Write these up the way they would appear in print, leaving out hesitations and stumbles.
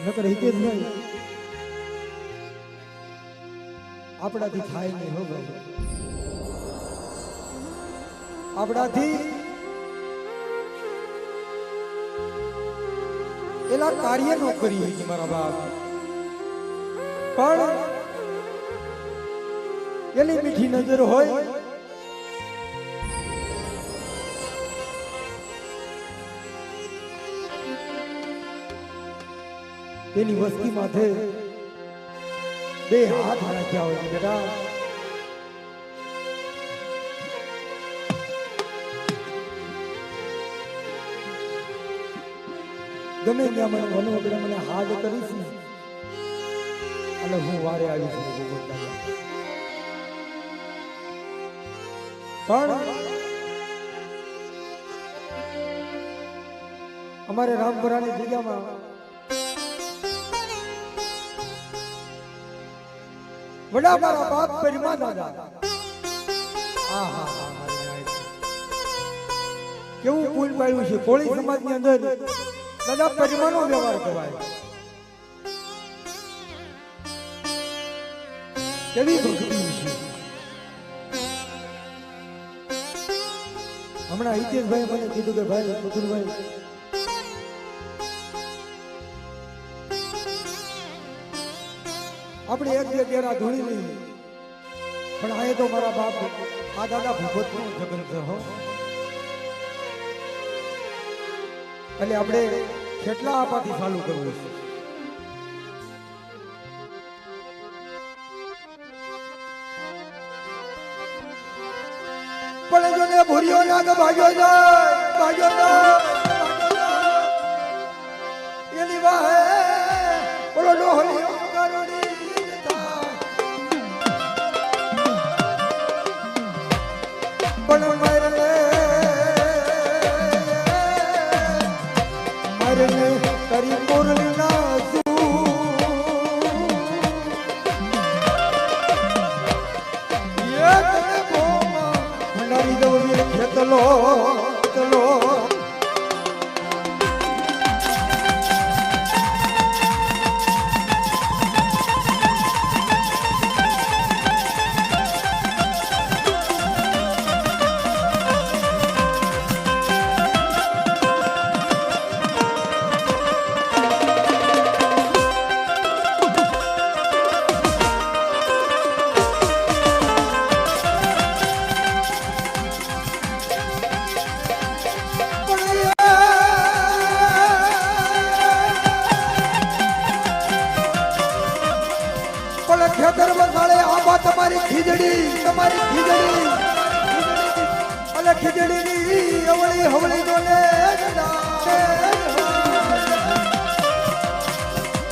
નકર હિતેશ ભાઈ આપણાથી થાય નહીં હો ભાઈ, આપણાથી એલા કાર્ય નો કરી મારા બાપ, પણ એની મીઠી નજર હોય તેની વસ્તી માથે બે હાથ રાખ્યા હોય બેટા, ગમે ત્યાં મને વનો એટલે મને હાથ કરીશ ને અને હું વારે આવીશ ને પણ અમારે રામપુરાની જગ્યામાં વડા મારા બાપ પરિમા દાદા, કેવું પુલ પાડ્યું છે કોળી સમાજ ની અંદર દાદા પરિમાનો વ્યવહાર કરાય, કેવી ભક્તિ છે. હમણાં હિતેશભાઈ મને કીધું કે ભાઈ મથુરભાઈ આપણે એક બે કેરા ધોળી નહીં, પણ આ તો મારા બાપ આ દાદા ભૂપત નું જગન છે હો, એટલે આપણે કેટલા આપાથી ચાલુ કરવું છે. પણ જો ને ભૂરિયો નાગ ભાગ્યો જાય એની વાહે ઓલો ડોહલિયો કરોડી પણ મારે તારી મોરલી ના ચલો ચલો ખેતર વસાડે આબા તમારી ખીજડી અને ખીજડી ની અવળી હવળી ડોલે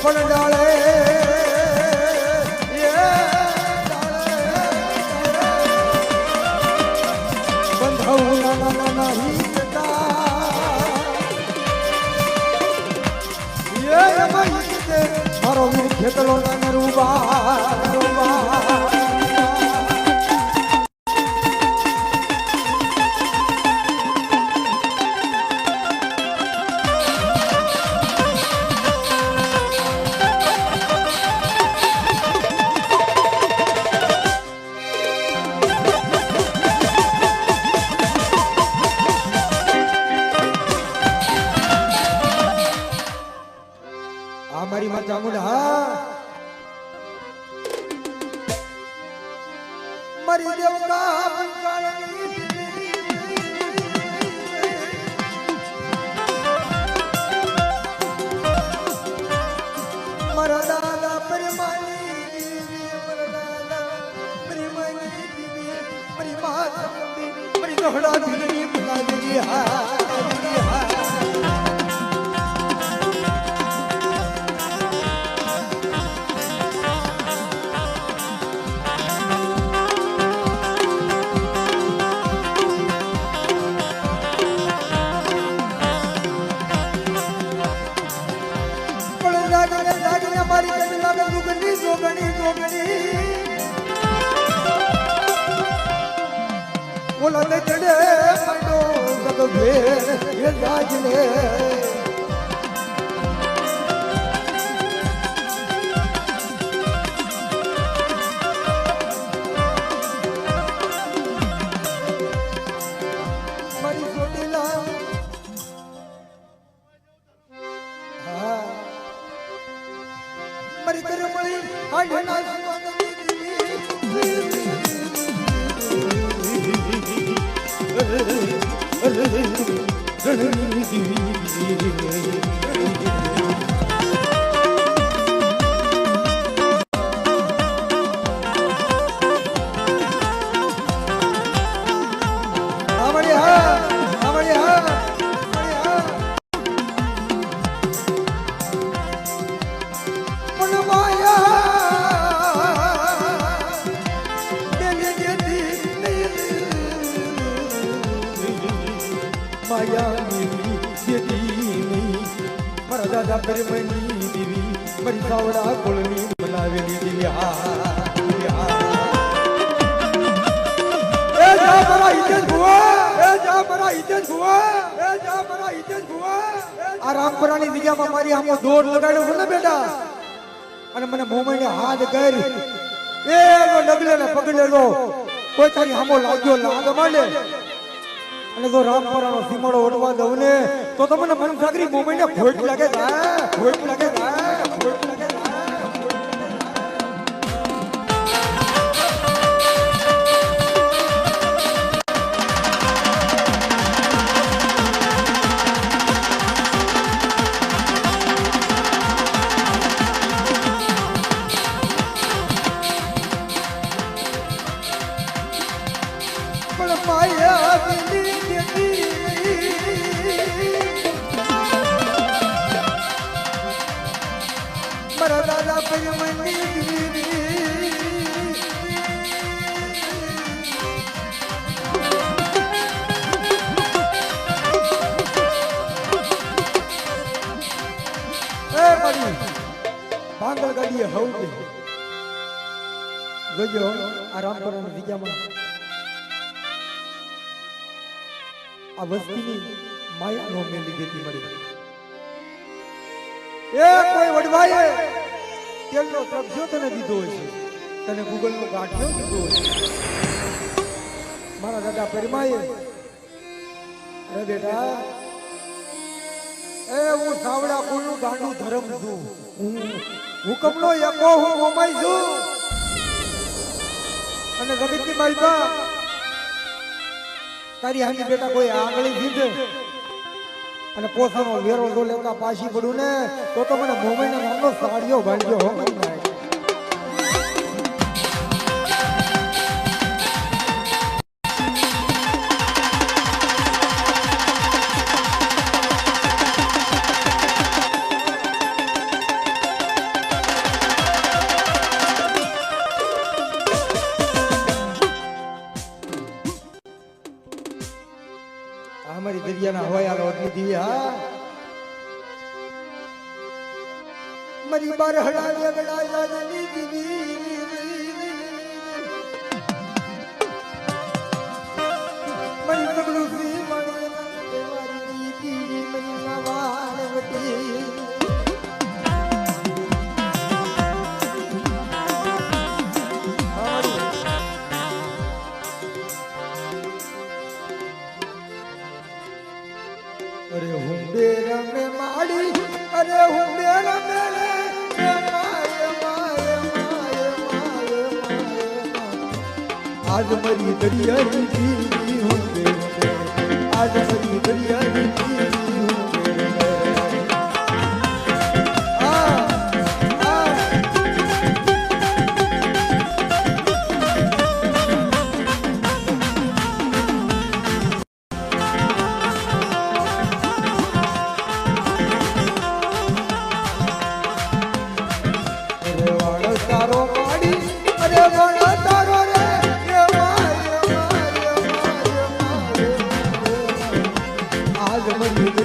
પણ ડાળે બંધાવું નાના મારો વીર ખેતલો ના રૂબા મારી માં ચામુંડા મારી દેવકા મારા દાદા પરિમાની મારી દોહડા દિલની બુલાવી હા બોલા ને ચડે પાડો તો ભેર એ જાજને મારી કરે મળી આઢના મારા દાદા પરમની દેવી મારી સાવડા કોળની બનાવેલી દેવી એ જા મારા હિતેશ ભુવા એ જા મારા હિતેશ ભુવા એ જા મારા હિતેશ ભુવા આ રામપરાની જગ્યામાં મારી આમો દોડ લગાડ્યો છે ને બેટા અને મને મોમાઈને હાથ કરી એ ડગલે ને પગલે લો કોઈ તારી આમો લાગ્યો લાગ માંડે અને જો રામપરાનો સીમાડો ઓડવા દઉં ને તો તમને મન સાગરી મોમાઈને ખોટ લાગે ખોટ લાગે ખોટ લાગે પણ માયા દિલી મારા દાદા પરમની એ મારી ભાંગલ ગાડીએ હવ જોજો આ રામપરાની જગ્યામાં આ વસ્તીની માયાનો મેલી દેતી મળી એ કોઈ વડવાએ તેલનો કબજો તને દીધો છે તને ગૂગલનો ગાંઠિયો દીધો છે મારા દાદા પરમાએ અરે બેટા એ હું સાવડા કુળનું ગાંડું ધરમ છું હુકમનો એકો હું મોમાઈ છું અને જગતની માલપા તારી હાની બેટા કોઈ આંગળી દીધે અને પોસાનો વેરો જો લેતા પાછી પડું ને તો મને મોમાઈને નામનો સાડીઓ ભાડ્યો હો हमारी दरिया ना हो यार और दी हा मरी बार हड़ा लगड़ा जानी दीवी मरी लगड़ू सी मरी मारी दीवी मरी नवान वटी अरे हुंबेरा में माड़ी अरे हुंबेरा में माय माय माय माय आज मरी दरिया की हुंबेरा आज मरी दरिया की आज मरी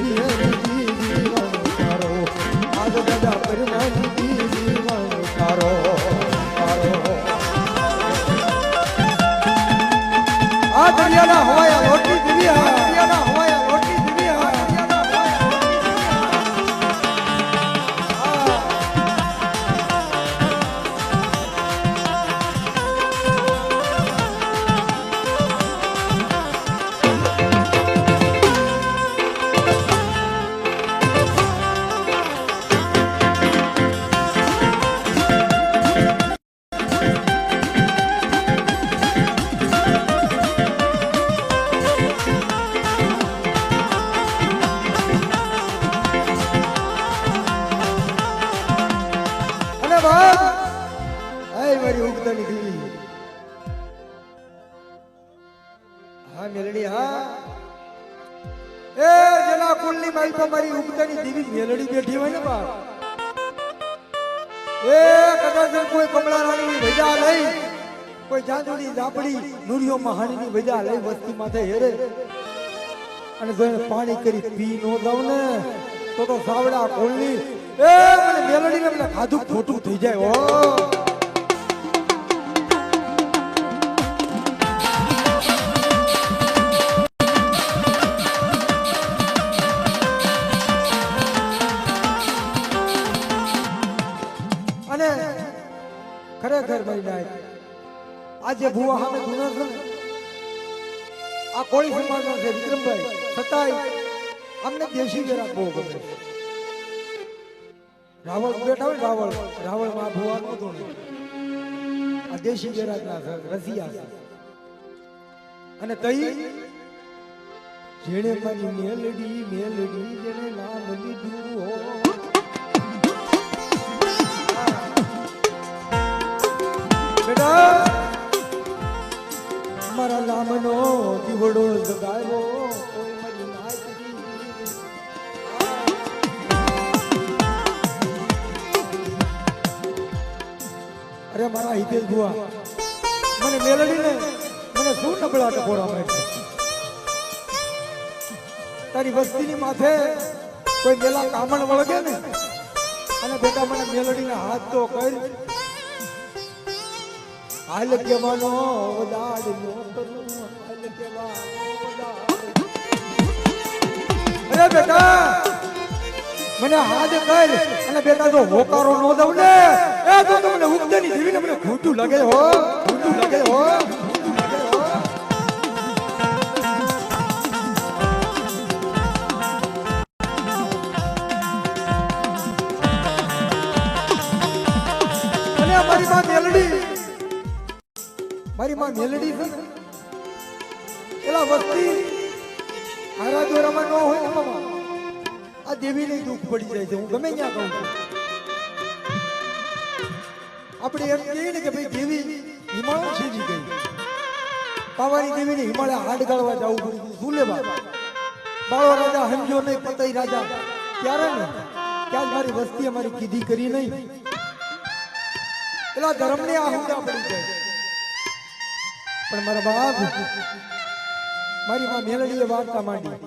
ઉગતાની દેવી. હા મેલડી હા એ જેના કુલની માલ પર મારી ઉગતાની દેવી મેલડી બેઠી હોય ને બાપ એ કદાચ કોઈ કમળા રાણીની વજા લઈ કોઈ જાંજુડી જાપડી નુરિયો મહાણીની વજા લઈ વસ્તી માથે હેરે અને જો એને પાણી કરી પી નો દઉં ને તો સાવડા કોલની એ મને મેલડીને મને ખાધું ખોટું થઈ જાય ઓ અને ખરેખર ભાઈ નાય આજે ભુવા સામે ગુનો છે ને આ કોળી સમાજનો છે વિક્રમભાઈ છતાંય અમને દેશી વેરા બહુ ગમે રાવળ બેઠા હોય રાવળ માં ભુવા નો ધોણ આ દેશી વેરા ના રસિયા છે અને તઈ જેણે મારી મેલડી જેને નામ લીધું હો બેટા મારા નામનો દીવડો જગાયો કોઈ મારી નાચી અરે મારા હિતેશ ભુવા મને મેલડીને મને શું નબળા ટકોરા મારી તારી વસ્તીની માથે કોઈ મેલા કામણ વળગે ને અને બેટા મને મેલડીને હાથ તો કરી હાલ કેવાનો વદાડ નો કરું હાલ કેવાનો વદાડ અરે બેટા મને હાથ કર અને બેટા જો હોકારો નો દઉં ને એ તો તમને ઉગતાની જીવીને મને ખોટું લાગે હો અને મારી માં મેલડી છે એલા વસ્તી હારા દોરામાં ન હોય ને મામા આ દેવીને દુઃખ પડી જાય છે હું ગમે ત્યાં કહું છું આપણે એમ કહીએ ને કે ભાઈ દેવી હિમાલય સીધી ગઈ પાવાની દેવીને હિમાલય હાડ ગાળવા જવું પડ્યું શું લેવા બાળો રાજા હમજો નહીં પતઈ રાજા ત્યારે ને ત્યાં મારી વસ્તીએ મારી કીધી કરી નહીં એલા ધર્મને આહુડા પડી જાય પણ મારા બાપ મારી માં મેલડીએ વાર્તા માંડી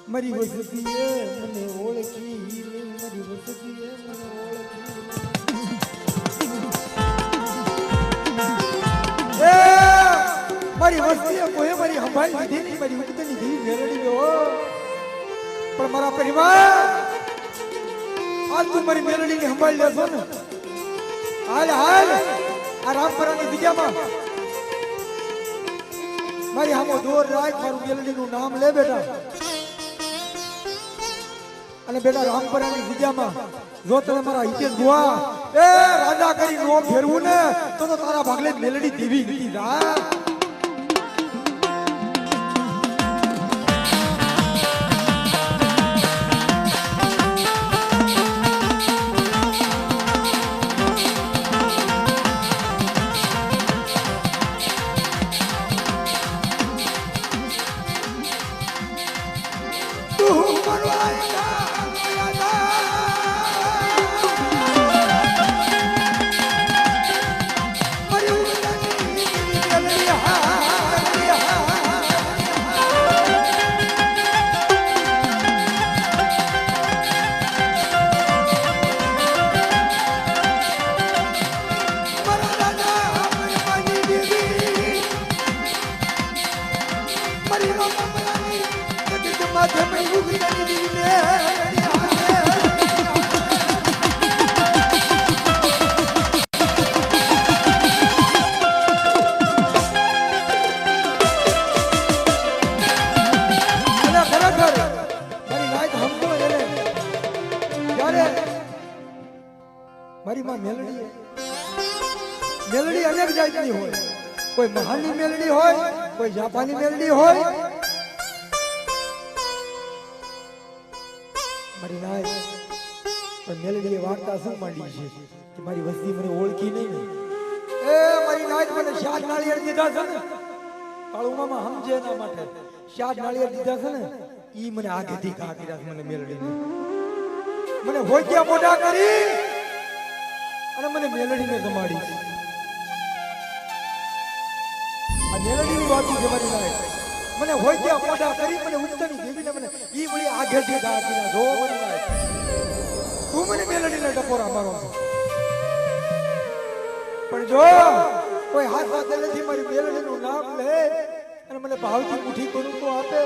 મારી વસતીએ મને ઓળખી મારી વસતીએ મને ઓળખી મારી વસ્તીએ કોઈ મારી સંભાળી લીધી નહીં મારી ઉગતાની દેવી મેલડી હો પણ મારા પરિવાર આજ તું મારી મેલડીને સંભાળી લેશો ને હાલ આ રામપરાની વિદ્યામાં મારી હામો દોર રાખ મારું મેલડીનું નામ લે બેટા અને બેટા રામપરાની વિદ્યામાં જો તમે મારા હિતેશ ભુવા એ રાજા કરી નો ફેરવું ને તો તારા ભાગલે મેલડી દેવી નીતિ રા મારી માં મેલડી અનેક જાતની હોય કોઈ મહાની મેલડી હોય કોઈ જાપાની મેલડી હોય મારી નાય પણ મેલડીએ વાર્તા શું માંડી છે કે મારી વસ્તી મને ઓળખી નહીં ને એ મારી નાઈટ મને શાદ નાળિયેર દીધા છે ને કાળુમામાં સમજે એના માટે શાદ નાળિયેર દીધા છે ને ઈ મને આગેથી ઘા કર્યા છે મને મેલડીને મને હોજ્યા મોઢા કરી અને મને મેલડીને જમાડી આ મેલડીની વાતો છે મારી નાઈટ મને હોજ્યા મોઢા કરી મને ઉત્તરની દેવીને મને ઈ મને આગેથી ઘા કર્યા જો મારી નાઈટ તું મને મેલડીને ટપોરા મારો છો પણ જો કોઈ હાથ સાથે નથી મારી મેલડીનું નામ લે અને મને ભાવથી મુઠ્ઠી કરું તો આપે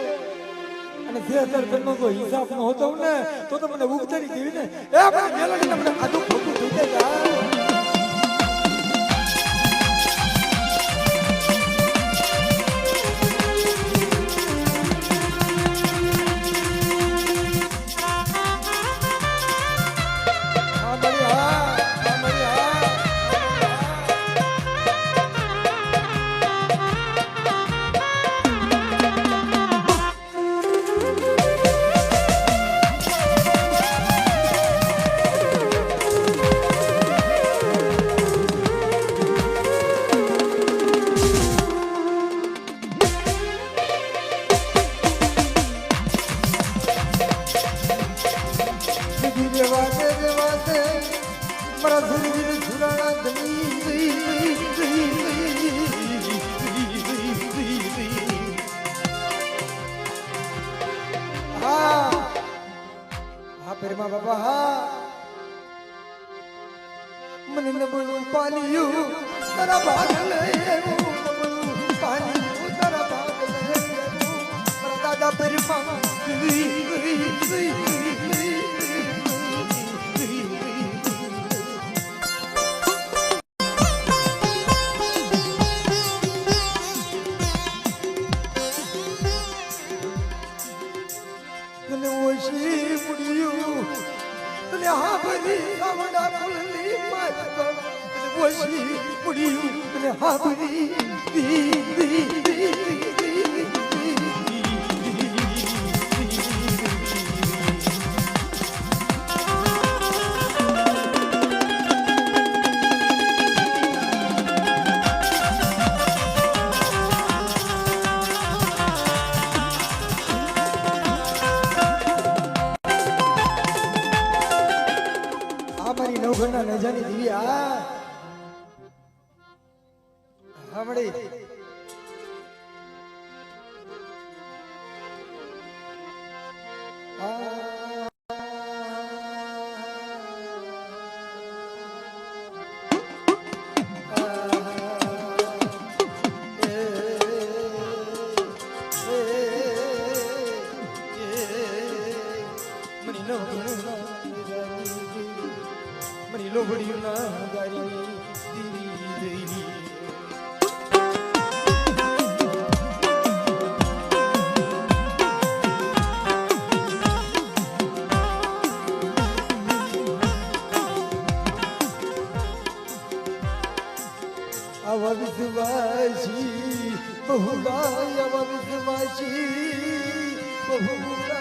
અને જે અત્યારે જો હિસાબ ન હોતો ને તો મને ઉગતરી દેવી ને એ મારી મેલડીને મને આદુ ખોટું થઈ જાય મને નબળું પાલિયું તારા ભાગલે પાલિયું તારા ભાગલે મારા દાદા પેરમાં તને ઓછી મુડિયું તને હા ભરી સાવડા ફૂલની વશી મુડિયું તને હા ભરી નવઘરના નજાની દિવ્યા હમણી લોબડિયું ના ગારી દીદી આવા વિશ્વાસી બહુડા આવા વિશ્વાસી બહુડા